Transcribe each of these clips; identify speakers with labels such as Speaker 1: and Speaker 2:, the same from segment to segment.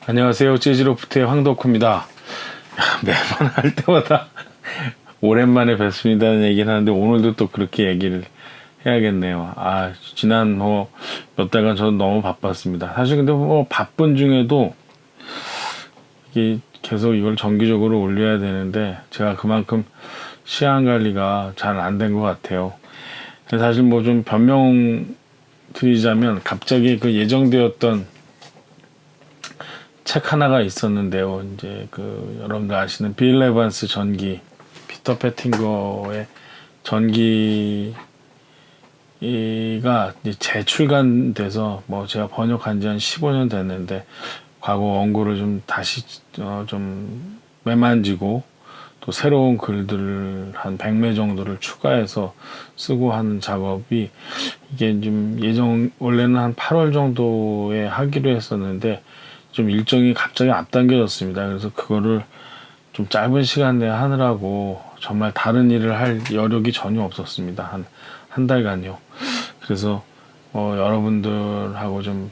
Speaker 1: 안녕하세요. 재즈로프트의 황덕후입니다. 매번 할 때마다 오랜만에 뵙습니다는 얘기를 하는데 오늘도 또 그렇게 얘기를 해야겠네요. 지난 몇 달간 저는 너무 바빴습니다. 사실 근데 바쁜 중에도 이게 계속 이걸 정기적으로 올려야 되는데 제가 그만큼 시간 관리가 잘 안 된 것 같아요. 사실 좀 변명 드리자면 갑자기 그 예정되었던 책 하나가 있었는데요. 이제 여러분들 아시는 빌 에반스 전기, 피터 패팅거의 전기가 이제 재출간돼서 제가 번역한 지 한 15년 됐는데 과거 원고를 좀 다시 좀 매만지고 또 새로운 글들을 한 100매 정도를 추가해서 쓰고 하는 작업이 이게 좀 원래는 한 8월 정도에 하기로 했었는데 좀 일정이 갑자기 앞당겨졌습니다. 그래서 그거를 좀 짧은 시간 내에 하느라고 정말 다른 일을 할 여력이 전혀 없었습니다. 한 달간요. 그래서 여러분들하고 좀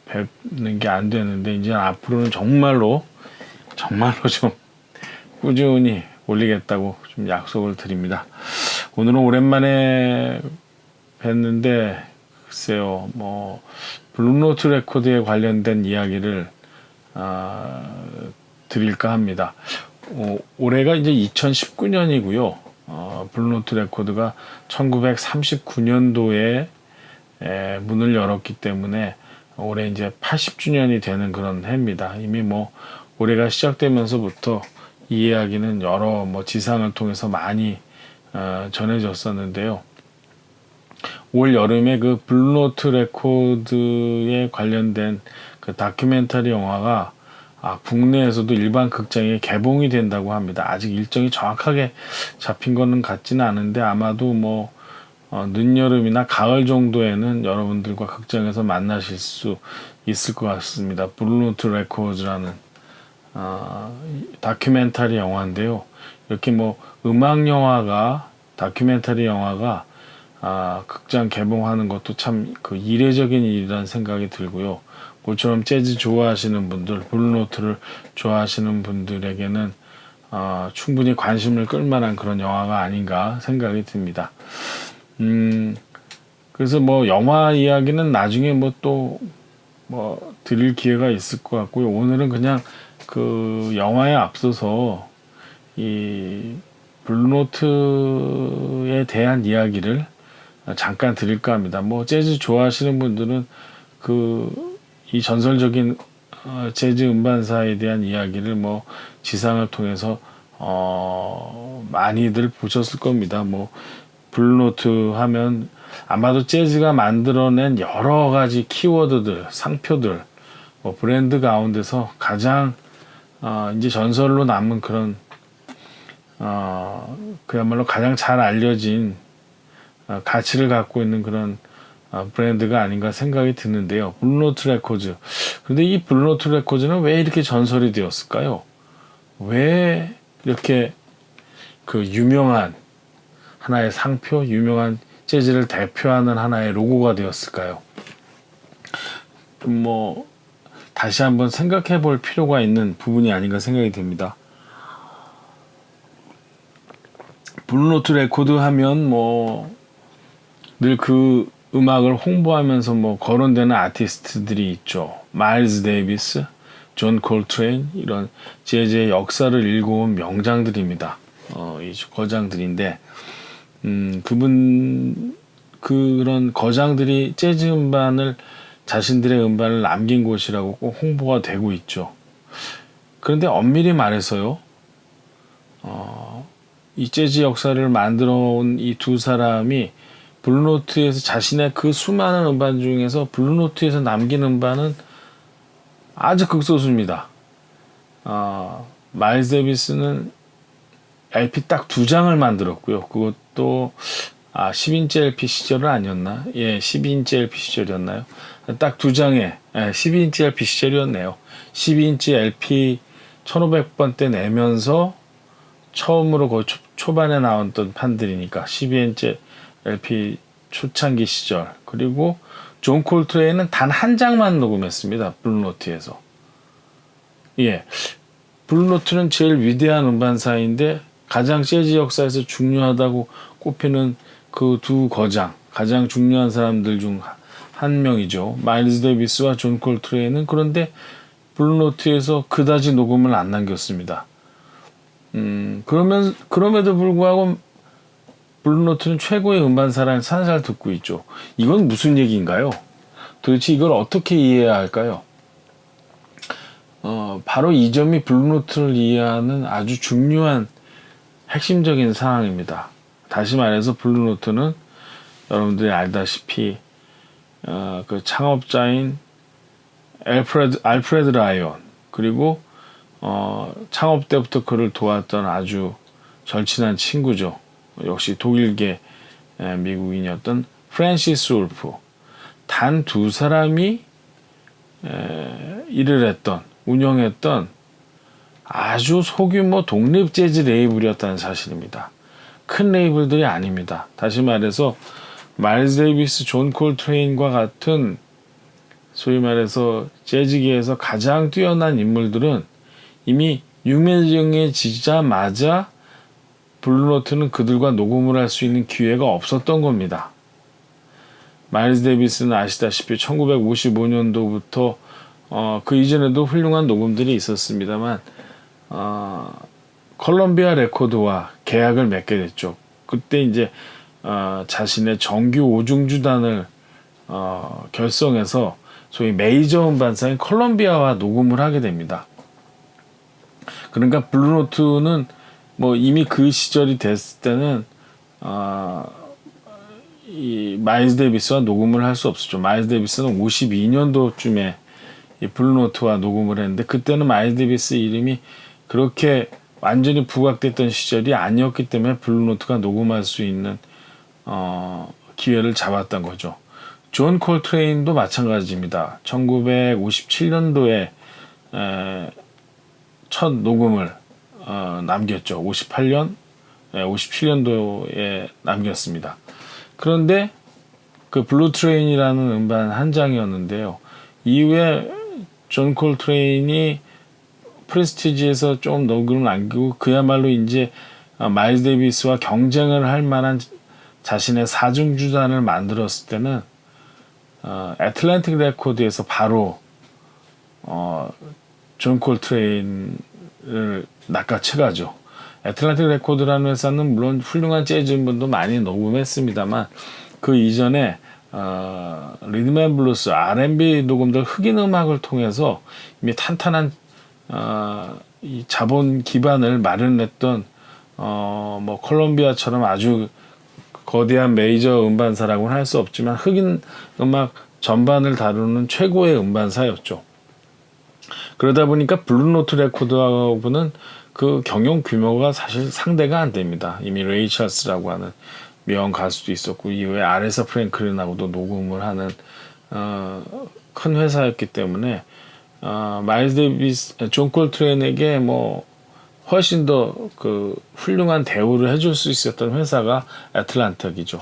Speaker 1: 뵙는 게 안 되는데 이제 앞으로는 정말로 좀 꾸준히 올리겠다고 좀 약속을 드립니다. 오늘은 오랜만에 뵀는데 글쎄요, 블루노트 레코드에 관련된 이야기를 드릴까 합니다. 올해가 이제 2019년이고요. 블루노트 레코드가 1939년도에 문을 열었기 때문에 올해 이제 80주년이 되는 그런 해입니다. 이미 올해가 시작되면서부터 이 이야기는 여러 지상을 통해서 많이 전해졌었는데요. 올 여름에 그 블루노트 레코드에 관련된 그 다큐멘터리 영화가 국내에서도 일반 극장에 개봉이 된다고 합니다. 아직 일정이 정확하게 잡힌 거는 같지는 않은데 아마도 늦여름이나 가을 정도에는 여러분들과 극장에서 만나실 수 있을 것 같습니다. 블루노트 레코드라는 다큐멘터리 영화인데요. 이렇게 음악 영화가 다큐멘터리 영화가 극장 개봉하는 것도 참 이례적인 일이라는 생각이 들고요. 모처럼 재즈 좋아하시는 분들, 블루노트를 좋아하시는 분들에게는 충분히 관심을 끌만한 그런 영화가 아닌가 생각이 듭니다. 그래서 영화 이야기는 나중에 또 드릴 기회가 있을 것 같고요. 오늘은 그냥 그 영화에 앞서서 이 블루노트에 대한 이야기를 잠깐 드릴까 합니다. 재즈 좋아하시는 분들은 이 전설적인 재즈 음반사에 대한 이야기를 지상을 통해서 많이들 보셨을 겁니다. 블루노트 하면 아마도 재즈가 만들어낸 여러 가지 키워드들, 상표들, 브랜드 가운데서 가장 이제 전설로 남은 그런 그야말로 가장 잘 알려진 가치를 갖고 있는 그런 브랜드가 아닌가 생각이 드는데요. 블루노트 레코드. 그런데 이 블루노트 레코드는 왜 이렇게 전설이 되었을까요? 왜 이렇게 유명한 하나의 상표, 유명한 재즈를 대표하는 하나의 로고가 되었을까요? 다시 한번 생각해 볼 필요가 있는 부분이 아닌가 생각이 듭니다. 블루노트 레코드 하면 늘 그 음악을 홍보하면서 거론되는 아티스트들이 있죠. 마일스 데이비스, 존 콜트레인, 이런 재즈의 역사를 읽어온 명장들입니다. 이 거장들인데 그런 거장들이 재즈 음반을 자신들의 음반을 남긴 곳이라고 꼭 홍보가 되고 있죠. 그런데 엄밀히 말해서요, 이 재즈 역사를 만들어 온 이 두 사람이 블루노트에서 자신의 그 수많은 음반 중에서 블루노트에서 남긴 음반은 아주 극소수입니다. 마일스 데이비스는 LP 딱 2장을 만들었고요. 그것도 10인치 LP 시절은 아니었나? 예, 12인치 LP 시절이었나요? 딱 2장에 12인치 LP 시절이었네요. 12인치 LP 1500번 때 내면서 처음으로 거의 초반에 나왔던 판들이니까 12인치 LP 초창기 시절. 그리고 존 콜트레인은 단 한 장만 녹음했습니다. 블루노트에서. 예. 블루노트는 제일 위대한 음반사인데 가장 재즈 역사에서 중요하다고 꼽히는 그 두 거장, 가장 중요한 사람들 중 한 명이죠. 마일스 데이비스와 존 콜트레인은 그런데 블루노트에서 그다지 녹음을 안 남겼습니다. 그럼에도 불구하고 블루노트는 최고의 음반사라는 산사를 듣고 있죠. 이건 무슨 얘기인가요? 도대체 이걸 어떻게 이해해야 할까요? 바로 이 점이 블루노트를 이해하는 아주 중요한 핵심적인 사항입니다. 다시 말해서 블루노트는 여러분들이 알다시피 그 창업자인 알프레드 라이온 그리고 창업 때부터 그를 도왔던 아주 절친한 친구죠. 역시 독일계 미국인이었던 프랜시스 울프. 단 두 사람이 일을 했던 운영했던 아주 소규모 독립 재즈 레이블이었다는 사실입니다. 큰 레이블들이 아닙니다. 다시 말해서 마일스 데이비스, 존 콜트레인과 같은 소위 말해서 재즈계에서 가장 뛰어난 인물들은 이미 유명해지자마자 블루노트는 그들과 녹음을 할 수 있는 기회가 없었던 겁니다. 마일스 데이비스는 아시다시피 1955년도부터 그 이전에도 훌륭한 녹음들이 있었습니다만 콜럼비아 레코드와 계약을 맺게 됐죠. 그때 이제 자신의 정규 5중주단을 결성해서 소위 메이저 음반사인 콜럼비아와 녹음을 하게 됩니다. 그러니까 블루노트는 뭐 이미 그 시절이 됐을 때는 이 마일스 데이비스와 녹음을 할 수 없었죠. 마일스 데이비스는 52년도쯤에 이 블루노트와 녹음을 했는데 그때는 마일스 데이비스 이름이 그렇게 완전히 부각됐던 시절이 아니었기 때문에 블루노트가 녹음할 수 있는 기회를 잡았던 거죠. 존 콜트레인도 마찬가지입니다. 1957년도에 첫 녹음을 남겼죠. 57년도에 남겼습니다. 그런데 그 블루트레인이라는 음반 한 장이었는데요. 이후에 존 콜트레인이 프레스티지에서 좀 녹음을 남기고 그야말로 이제 마일스 데이비스와 경쟁을 할 만한 자신의 사중주단을 만들었을 때는 애틀랜틱 레코드에서 바로 존 콜트레인을 낚아채가죠. 애틀랜틱 레코드라는 회사는 물론 훌륭한 재즈분도 많이 녹음했습니다만 그 이전에 리듬 앤 블루스, R&B 녹음들 흑인 음악을 통해서 이미 탄탄한 이 자본 기반을 마련했던 뭐 콜롬비아처럼 아주 거대한 메이저 음반사라고는 할 수 없지만 흑인 음악 전반을 다루는 최고의 음반사였죠. 그러다 보니까 블루노트 레코드하고는 그 경영 규모가 사실 상대가 안 됩니다. 이미 레이 찰스라고 하는 명 가수도 있었고 이후에 아레사 프랭클린하고도 녹음을 하는 큰 회사였기 때문에 마일스 데이비스, 존 콜트레인에게 뭐 훨씬 더 그 훌륭한 대우를 해줄 수 있었던 회사가 애틀랜틱이죠.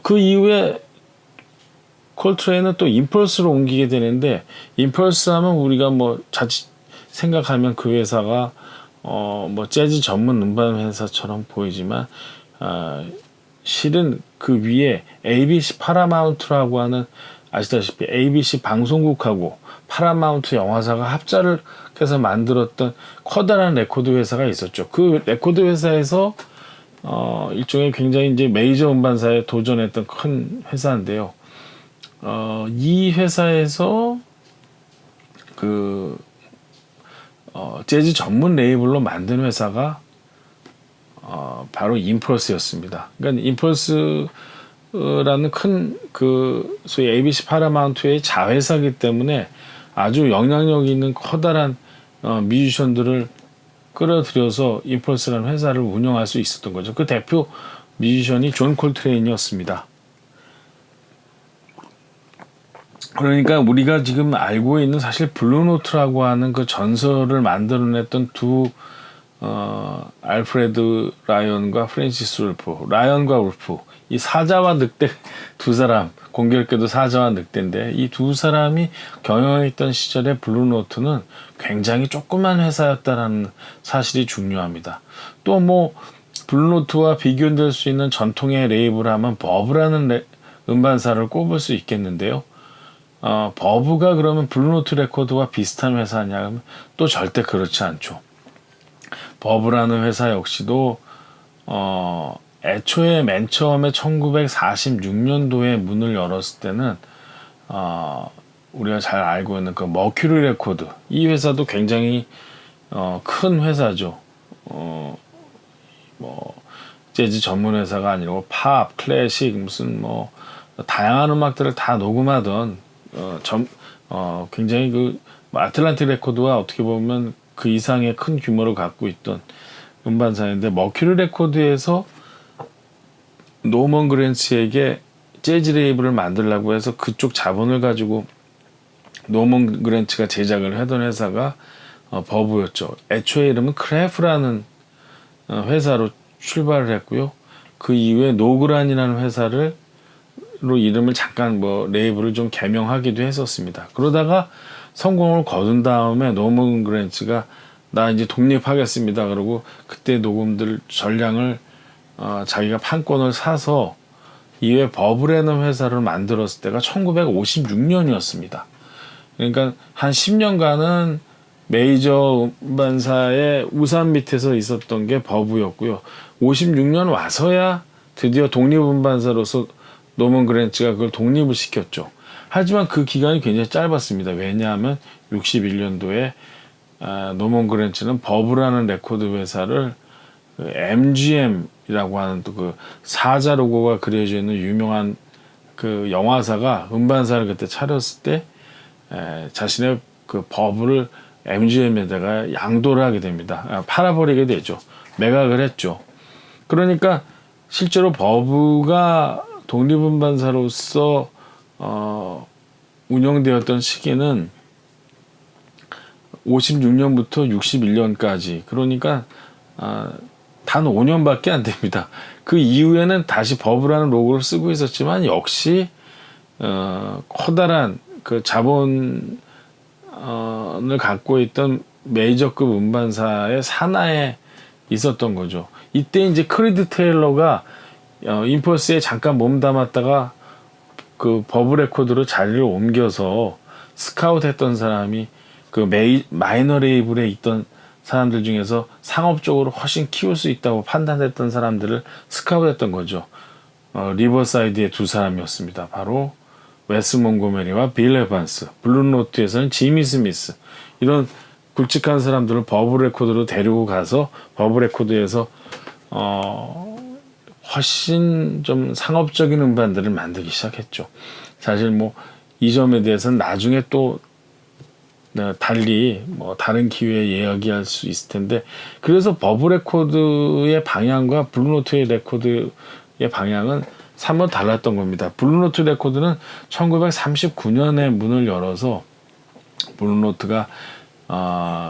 Speaker 1: 그 이후에 콜트레인은 또 임펄스로 옮기게 되는데 임펄스 하면 우리가 뭐 자칫 생각하면 그 회사가 뭐 재즈 전문 음반 회사처럼 보이지만 실은 그 위에 ABC 파라마운트라고 하는 아시다시피 ABC 방송국하고 파라마운트 영화사가 합작을 해서 만들었던 커다란 레코드 회사가 있었죠. 그 레코드 회사에서 일종의 굉장히 이제 메이저 음반사에 도전했던 큰 회사인데요. 이 회사에서 그 재즈 전문 레이블로 만든 회사가 바로 임펄스였습니다. 그러니까 임펄스라는 큰 그 소위 ABC 파라마운트의 자회사이기 때문에 아주 영향력 있는 커다란 뮤지션들을 끌어들여서 임펄스라는 회사를 운영할 수 있었던 거죠. 그 대표 뮤지션이 존 콜트레인이었습니다. 그러니까 우리가 지금 알고 있는 사실 블루노트라고 하는 그 전설을 만들어냈던 두 알프레드 라이언과 프랜시스 울프, 라이언과 울프, 이 사자와 늑대 두 사람, 공교롭게도 사자와 늑대인데 이 두 사람이 경영했던 시절의 블루노트는 굉장히 조그만 회사였다는 사실이 중요합니다. 또 뭐 블루노트와 비교될 수 있는 전통의 레이블 하면 버브라는 음반사를 꼽을 수 있겠는데요. 버브가 그러면 블루노트 레코드와 비슷한 회사냐 하면 또 절대 그렇지 않죠. 버브라는 회사 역시도 애초에 맨 처음에 1946년도에 문을 열었을 때는 우리가 잘 알고 있는 그 머큐리 레코드, 이 회사도 굉장히 큰 회사죠. 뭐 재즈 전문 회사가 아니고 팝, 클래식, 무슨 뭐 다양한 음악들을 다 녹음하던 굉장히 그 아틀란틱 레코드와 어떻게 보면 그 이상의 큰 규모를 갖고 있던 음반사인데, 머큐리 레코드에서 노먼 그랜츠에게 재즈 레이블을 만들려고 해서 그쪽 자본을 가지고 노먼 그랜츠가 제작을 하던 회사가 버브였죠. 애초에 이름은 크래프라는 회사로 출발을 했고요. 그 이후에 노그란이라는 회사로 이름을 잠깐 레이블을 좀 개명하기도 했었습니다. 그러다가 성공을 거둔 다음에 노먼 그랜츠가 나 이제 독립하겠습니다. 그러고 그때 녹음들 전량을 자기가 판권을 사서 이외에 버브라는 회사를 만들었을 때가 1956년이었습니다. 그러니까 한 10년간은 메이저 음반사의 우산 밑에서 있었던 게 버브였고요. 56년 와서야 드디어 독립음반사로서 노먼 그랜츠가 그걸 독립을 시켰죠. 하지만 그 기간이 굉장히 짧았습니다. 왜냐하면 61년도에 노먼 그랜츠는 버브라는 레코드 회사를 그 MGM이라고 하는 또 그 사자 로고가 그려져 있는 유명한 그 영화사가 음반사를 그때 차렸을 때 자신의 그 버브를 MGM에다가 양도를 하게 됩니다. 팔아버리게 되죠. 매각을 했죠. 그러니까 실제로 버브가 독립음반사로서 운영되었던 시기는 56년부터 61년까지, 그러니까 단 5년밖에 안 됩니다. 그 이후에는 다시 버브라는 로고를 쓰고 있었지만 역시 커다란 그 자본을 갖고 있던 메이저급 음반사의 산하에 있었던 거죠. 이때 이제 크리드 테일러가 임펄스에 잠깐 몸담았다가 그 버브 레코드로 자리를 옮겨서 스카우트 했던 사람이 그 마이너 레이블에 있던 사람들 중에서 상업적으로 훨씬 키울 수 있다고 판단했던 사람들을 스카우트했던 거죠. 리버사이드의 두 사람이었습니다. 바로 웨스 몽고메리와 빌 에반스, 블루노트에서는 지미 스미스, 이런 굵직한 사람들을 버브 레코드로 데리고 가서 버브 레코드에서 훨씬 좀 상업적인 음반들을 만들기 시작했죠. 사실 이 점에 대해서는 나중에 또 달리 다른 기회에 이야기할 수 있을 텐데, 그래서 버브 레코드의 방향과 블루노트의 레코드의 방향은 사뭇 달랐던 겁니다. 블루노트 레코드는 1939년에 문을 열어서 블루노트가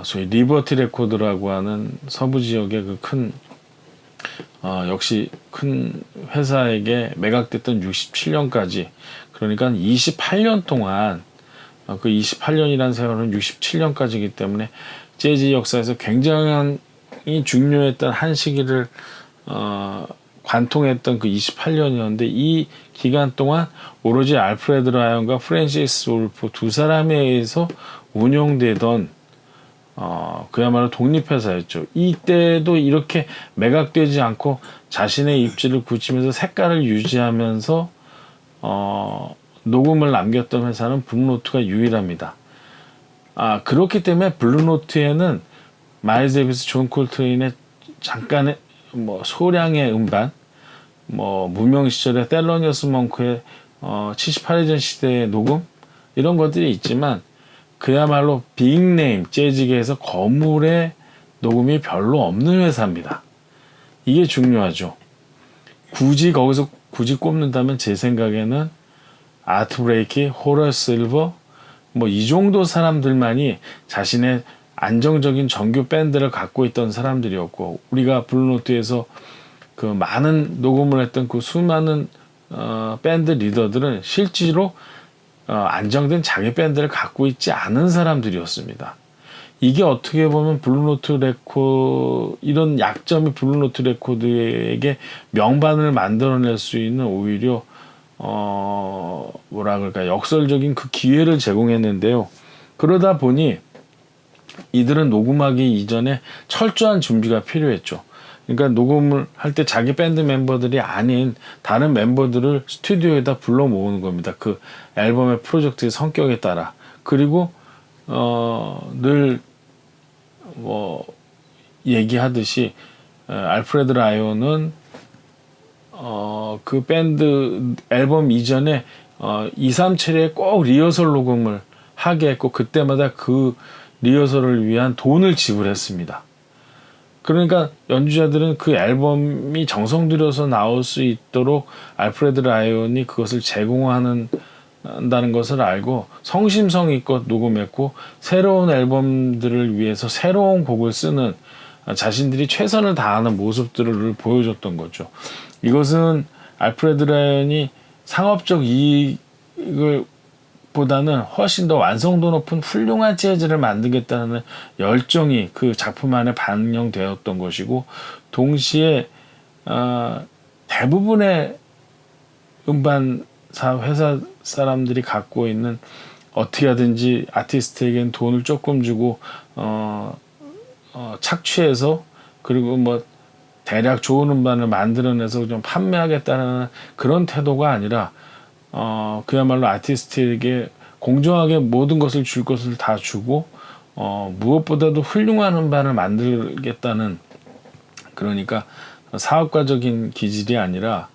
Speaker 1: 소위 리버티 레코드라고 하는 서부 지역의 그 큰 역시 큰 회사에게 매각됐던 67년까지, 그러니까 28년 동안, 그 28년이라는 세월은 67년까지이기 때문에 재즈 역사에서 굉장히 중요했던 한 시기를 관통했던 그 28년이었는데, 이 기간 동안 오로지 알프레드 라이언과 프랜시스 울프 두 사람에 의해서 운영되던 그야말로 독립회사였죠. 이때도 이렇게 매각되지 않고 자신의 입지를 굳히면서 색깔을 유지하면서 녹음을 남겼던 회사는 블루노트가 유일합니다. 그렇기 때문에 블루노트에는 마일스 데이비스, 존 콜트레인의 잠깐의 소량의 음반, 무명 시절의 텔러니어스 멍크의 78회전 시대의 녹음, 이런 것들이 있지만 그야말로 빅네임, 재즈계에서 거물의 녹음이 별로 없는 회사입니다. 이게 중요하죠. 굳이 거기서 꼽는다면 제 생각에는 아트 브레이키, 호러 실버, 이 정도 사람들만이 자신의 안정적인 정규 밴드를 갖고 있던 사람들이었고, 우리가 블루노트에서 그 많은 녹음을 했던 그 수많은 밴드 리더들은 실제로 안정된 자기 밴드를 갖고 있지 않은 사람들이었습니다. 이게 어떻게 보면 블루노트 레코드, 이런 약점이 블루노트 레코드에게 명반을 만들어낼 수 있는 오히려 뭐라 그럴까, 역설적인 그 기회를 제공했는데요. 그러다 보니 이들은 녹음하기 이전에 철저한 준비가 필요했죠. 그러니까 녹음을 할 때 자기 밴드 멤버들이 아닌 다른 멤버들을 스튜디오에다 불러 모으는 겁니다. 그 앨범의 프로젝트의 성격에 따라. 그리고 늘 뭐 얘기하듯이 알프레드 라이온은 그 밴드 앨범 이전에 2, 3차례 꼭 리허설 녹음을 하게 했고, 그때마다 그 리허설을 위한 돈을 지불했습니다. 그러니까 연주자들은 그 앨범이 정성 들여서 나올 수 있도록 알프레드 라이온이 그것을 제공한다는 것을 알고 성심성의껏 녹음했고, 새로운 앨범들을 위해서 새로운 곡을 쓰는, 자신들이 최선을 다하는 모습들을 보여줬던 거죠. 이것은 알프레드 라이온이 상업적 이익을 보다는 훨씬 더 완성도 높은 훌륭한 재즈를 만들겠다는 열정이 그 작품 안에 반영되었던 것이고, 동시에 대부분의 음반사 회사 사람들이 갖고 있는, 어떻게 하든지 아티스트에겐 돈을 조금 주고 착취해서, 그리고 뭐 대략 좋은 음반을 만들어내서 좀 판매하겠다는 그런 태도가 아니라 그야말로 아티스트에게 공정하게 모든 것을 줄 것을 다 주고, 무엇보다도 훌륭한 음반을 만들겠다는, 그러니까 사업가적인 기질이 아니라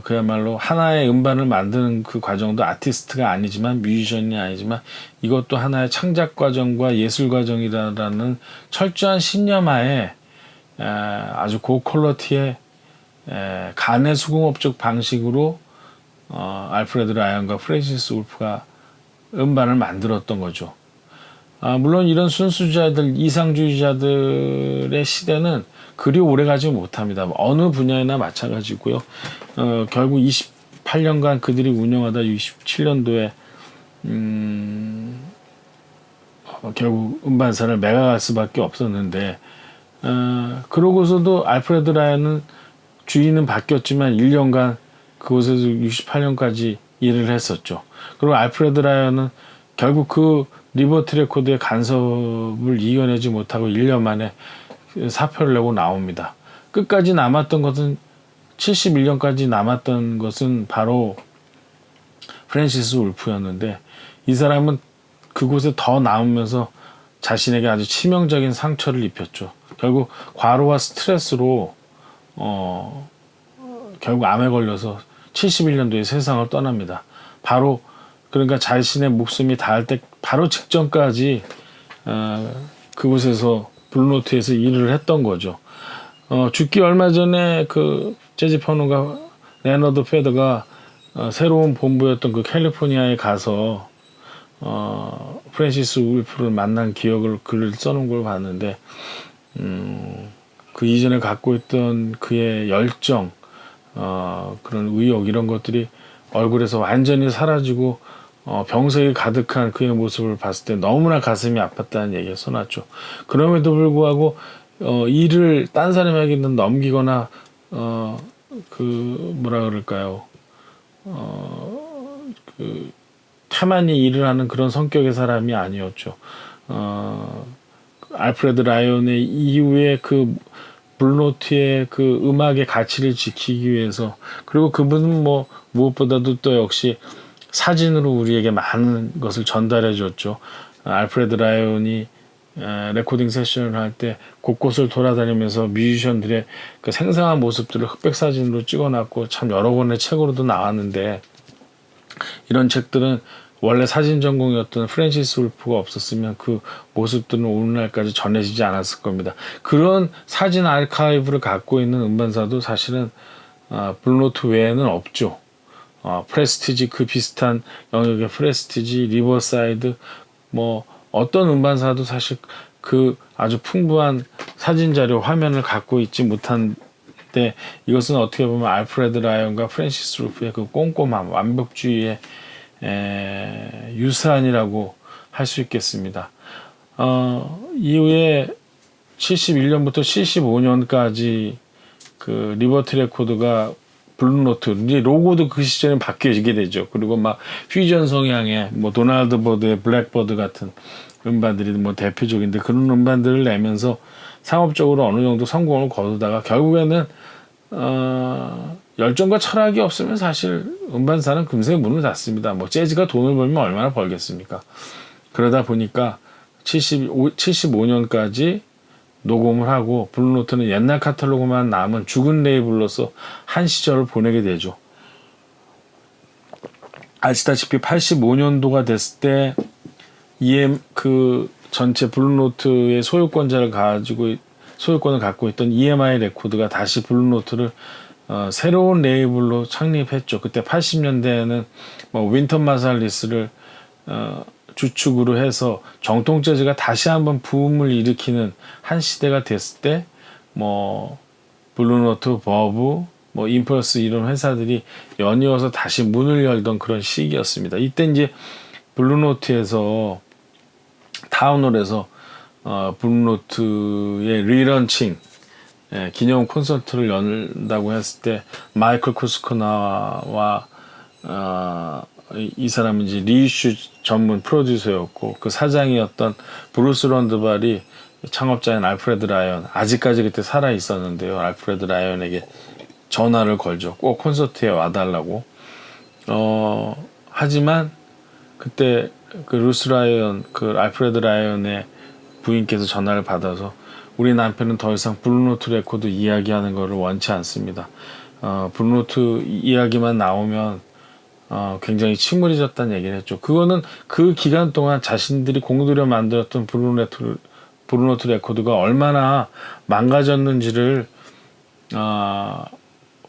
Speaker 1: 그야말로 하나의 음반을 만드는 그 과정도 아티스트가 아니지만, 뮤지션이 아니지만 이것도 하나의 창작 과정과 예술 과정이라는 철저한 신념하에 아주 고퀄러티의 간의 수공업적 방식으로 알프레드 라이온과 프랜시스 울프가 음반을 만들었던 거죠. 물론 이런 순수주의자들, 이상주의자들의 시대는 그리 오래가지 못합니다. 어느 분야에나 마찬가지고요. 결국 28년간 그들이 운영하다 27년도에 결국 음반사를 매각할 수밖에 없었는데, 그러고서도 알프레드 라이온은 주인은 바뀌었지만 1년간 그곳에서 68년까지 일을 했었죠. 그리고 알프레드 라이온은 결국 그 리버티 레코드의 간섭을 이겨내지 못하고 1년 만에 사표를 내고 나옵니다. 끝까지 남았던 것은, 71년까지 남았던 것은 바로 프랜시스 울프였는데, 이 사람은 그곳에 더 남으면서 자신에게 아주 치명적인 상처를 입혔죠. 결국 과로와 스트레스로 결국 암에 걸려서 71년도에 세상을 떠납니다. 바로, 그러니까 자신의 목숨이 닿을 때 바로 직전까지 그곳에서 블루노트에서 일을 했던 거죠. 죽기 얼마 전에 그 재즈 평론가 레너드 페더가 새로운 본부였던 그 캘리포니아에 가서 프랜시스 울프를 만난 기억을 글을 써놓은 걸 봤는데, 그 이전에 갖고 있던 그의 열정, 그런 의욕, 이런 것들이 얼굴에서 완전히 사라지고 병석이 가득한 그의 모습을 봤을 때 너무나 가슴이 아팠다는 얘기를 써놨죠. 그럼에도 불구하고 일을 딴 사람에게는 넘기거나 그 뭐라 그럴까요, 그 태만히 일을 하는 그런 성격의 사람이 아니었죠. 알프레드 라이온의 이후에 그 블루노트의 그 음악의 가치를 지키기 위해서, 그리고 그분은 뭐 무엇보다도 또 역시 사진으로 우리에게 많은 것을 전달해 줬죠. 알프레드 라이온이 레코딩 세션을 할 때 곳곳을 돌아다니면서 뮤지션들의 그 생생한 모습들을 흑백 사진으로 찍어놨고, 참 여러 권의 책으로도 나왔는데, 이런 책들은 원래 사진 전공이었던 프랜시스 울프가 없었으면 그 모습들은 오늘날까지 전해지지 않았을 겁니다. 그런 사진 아카이브를 갖고 있는 음반사도 사실은 블루노트 외에는 없죠. 프레스티지, 그 비슷한 영역의 프레스티지, 리버사이드, 뭐 어떤 음반사도 사실 그 아주 풍부한 사진 자료 화면을 갖고 있지 못한데 이것은 어떻게 보면 알프레드 라이언과 프랜시스 울프의 그 꼼꼼함, 완벽주의의 유산이라고 할 수 있겠습니다. 이후에 71년부터 75년까지 그 리버티 레코드가 블루노트, 이제 로고도 그 시절에 바뀌게 되죠. 그리고 막 퓨전 성향의 뭐 도널드 버드의 블랙버드 같은 음반들이 뭐 대표적인데 그런 음반들을 내면서 상업적으로 어느 정도 성공을 거두다가 결국에는 열정과 철학이 없으면 사실 음반사는 금세 문을 닫습니다. 뭐 재즈가 돈을 벌면 얼마나 벌겠습니까? 그러다 보니까 75년까지 녹음을 하고 블루노트는 옛날 카탈로그만 남은 죽은 레이블로서 한 시절을 보내게 되죠. 아시다시피 85년도가 됐을 때 그 전체 블루노트의 소유권을 갖고 있던 EMI 레코드가 다시 블루노트를 새로운 레이블로 창립했죠. 그때 80년대에는 뭐 윈턴 마살리스를 주축으로 해서 정통 재즈가 다시 한번 부음을 일으키는 한 시대가 됐을 때 뭐 블루노트, 버브, 뭐 임펄스 이런 회사들이 연이어서 다시 문을 열던 그런 시기였습니다. 이때 이제 블루노트에서 타운홀에서 블루노트의 리런칭 기념 콘서트를 연다고 했을 때 마이클 쿠스코나와 이 사람은 이제 리이슈 전문 프로듀서였고 그 사장이었던 브루스 런드발이 창업자인 알프레드 라이언, 아직까지 그때 살아 있었는데요. 알프레드 라이언에게 전화를 걸죠. 꼭 콘서트에 와달라고. 하지만 그때 그 루스 라이언, 그 알프레드 라이언의 부인께서 전화를 받아서 우리 남편은 더 이상 블루노트 레코드 이야기하는 것을 원치 않습니다. 블루노트 이야기만 나오면 굉장히 침울해졌다는 얘기를 했죠. 그거는 그 기간 동안 자신들이 공들여 만들었던 블루노트 레코드가 얼마나 망가졌는지를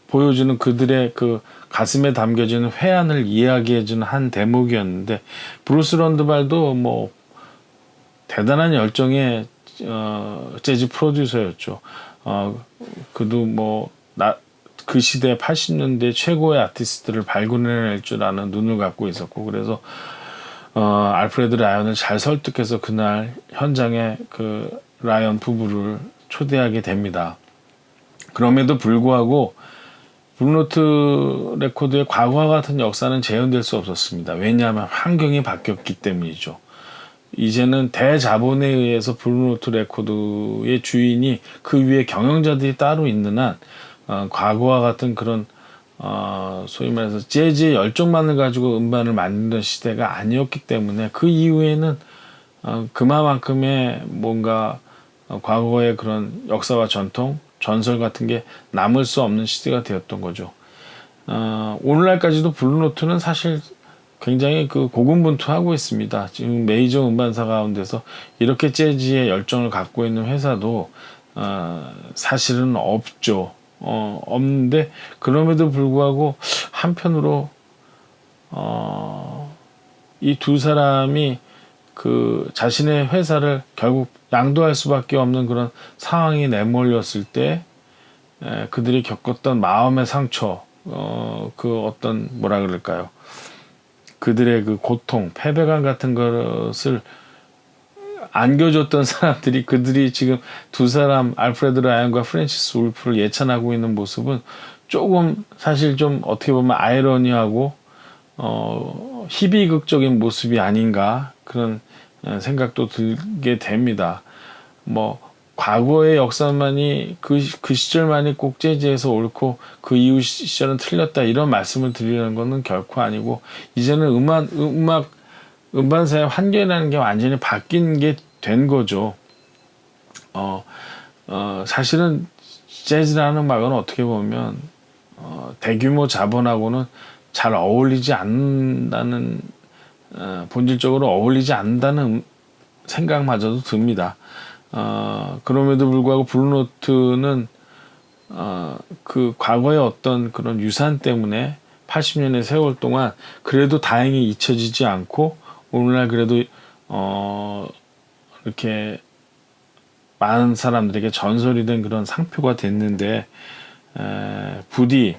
Speaker 1: 보여주는 그들의 그 가슴에 담겨지는 회한을 이야기해주는 한 대목이었는데 브루스 런드발도 뭐 대단한 열정의 재즈 프로듀서였죠. 그도 뭐 그 시대 80년대 최고의 아티스트를 발굴해낼 줄 아는 눈을 갖고 있었고 그래서 알프레드 라이언을 잘 설득해서 그날 현장에 그 라이언 부부를 초대하게 됩니다. 그럼에도 불구하고 블루노트 레코드의 과거와 같은 역사는 재현될 수 없었습니다. 왜냐하면 환경이 바뀌었기 때문이죠. 이제는 대자본에 의해서 블루노트 레코드의 주인이 그 위에 경영자들이 따로 있는 한 과거와 같은 그런 소위 말해서 재즈의 열정만을 가지고 음반을 만드는 시대가 아니었기 때문에 그 이후에는 그만큼의 뭔가 과거의 그런 역사와 전통, 전설 같은 게 남을 수 없는 시대가 되었던 거죠. 오늘날까지도 블루노트는 사실 굉장히 그 고군분투하고 있습니다. 지금 메이저 음반사 가운데서 이렇게 재즈의 열정을 갖고 있는 회사도 사실은 없죠. 없는데 그럼에도 불구하고 한편으로 이 두 사람이 그 자신의 회사를 결국 양도할 수밖에 없는 그런 상황이 내몰렸을 때 그들이 겪었던 마음의 상처, 그 어떤 뭐라 그럴까요? 그들의 그 고통, 패배감 같은 것을 안겨줬던 사람들이 그들이 지금 두 사람 알프레드 라이언과 프랜시스 울프를 예찬하고 있는 모습은 조금 사실 좀 어떻게 보면 아이러니하고 희비극적인 모습이 아닌가 그런 생각도 들게 됩니다. 뭐 과거의 역사만이 그 시절만이 꼭 재즈에서 옳고 그 이후 시절은 틀렸다 이런 말씀을 드리는 것은 결코 아니고 이제는 음반사의 환경이라는 게 완전히 바뀐 게 된 거죠. 사실은 재즈라는 음악은 어떻게 보면 대규모 자본하고는 잘 어울리지 않는다는 본질적으로 어울리지 않는다는 생각마저도 듭니다. 그럼에도 불구하고 블루노트는 그 과거의 어떤 그런 유산 때문에 80년의 세월 동안 그래도 다행히 잊혀지지 않고 오늘날 그래도 이렇게 많은 사람들에게 전설이 된 그런 상표가 됐는데 부디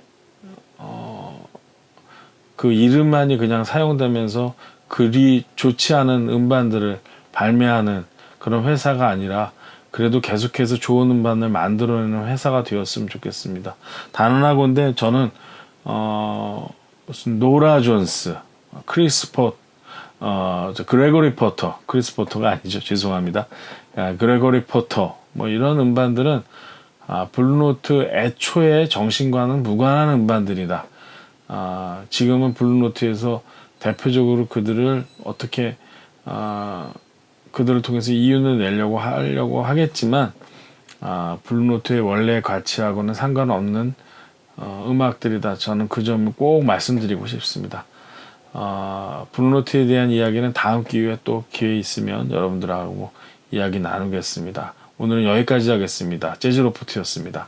Speaker 1: 그 이름만이 그냥 사용되면서 그리 좋지 않은 음반들을 발매하는 그런 회사가 아니라 그래도 계속해서 좋은 음반을 만들어내는 회사가 되었으면 좋겠습니다. 단언하건대 저는 무슨 노라 존스, 크리스 포, 그레고리 포터, 크리스 포터가 아니죠. 죄송합니다. 그레고리 포터, 뭐 이런 음반들은 블루노트 애초에 정신과는 무관한 음반들이다. 지금은 블루노트에서 대표적으로 그들을 어떻게 그들을 통해서 이윤을 내려고 하려고 하겠지만 블루노트의 원래 가치하고는 상관없는 음악들이다. 저는 그 점을 꼭 말씀드리고 싶습니다. 블루노트에 대한 이야기는 다음 기회에 또 기회 있으면 여러분들하고 이야기 나누겠습니다. 오늘은 여기까지 하겠습니다. 재즈로포트였습니다.